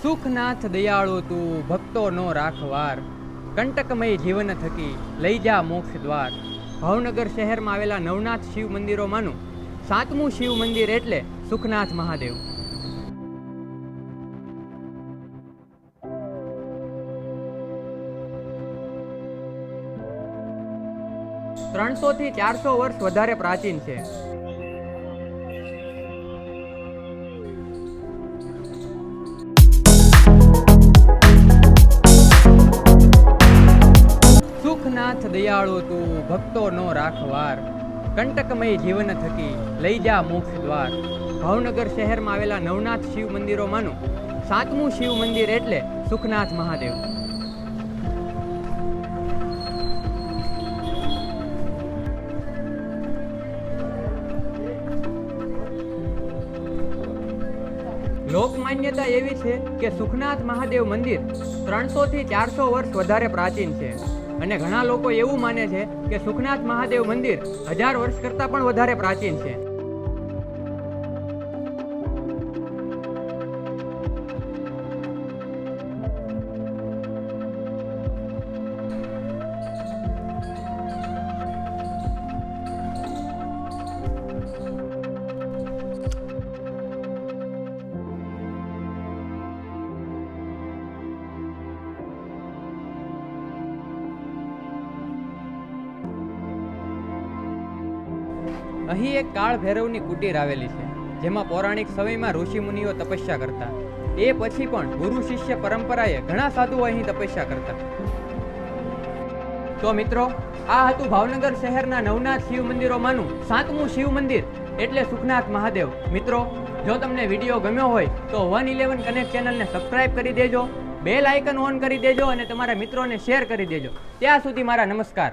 સુખનાથ દયાળુ તું ભક્તો નો રાખવાર, કંટકમય જીવન થકી લઈ જા મોક્ષ દ્વાર. ભાવનગર શહેરમાં આવેલા નવનાથ શિવ મંદિરોમાંનું 7મું શિવ મંદિર એટલે સુખનાથ મહાદેવ. ત્રણસો થી 400 વર્ષ વધારે પ્રાચીન છે. સુખનાથ દયાળુ તું ભક્તો નો રાખવાર, કંટકમય જીવન થકી લઈ જા મોક્ષ દ્વાર. ભાવનગર શહેરમાં આવેલા નવનાથ શિવ મંદિરોમાંનું 7મું શિવ મંદિર એટલે સુખનાથ મહાદેવ. લોકમાન્યતા એવી છે કે સુખનાથ મહાદેવ મંદિર 300 થી 400 વર્ષ વધારે પ્રાચીન છે અને ઘણા લોકો એવું માને છે કે સુખનાથ મહાદેવ મંદિર 1000 વર્ષ કરતાં પણ વધારે પ્રાચીન છે. અહીં એક કાળ ભૈરવની કુટીર આવેલી છે, જેમાં પૌરાણિક સમયમાં ઋષિમુનિઓ તપસ્યા કરતા. એ પછી પણ ગુરુ શિષ્ય પરંપરાએ ઘણા સાધુઓ અહીં તપસ્યા કરતા. તો મિત્રો, આ હતું ભાવનગર શહેરના નવનાથ શિવ મંદિરોમાંનું 7મું શિવ મંદિર એટલે સુખનાથ મહાદેવ. મિત્રો, જો તમને વિડીયો ગમ્યો હોય તો 111 કનેક્ટ ચેનલને સબસ્ક્રાઇબ કરી દેજો, બેલ આઇકન ઓન કરી દેજો અને તમારા મિત્રોને શેર કરી દેજો. ત્યાં સુધી મારા નમસ્કાર.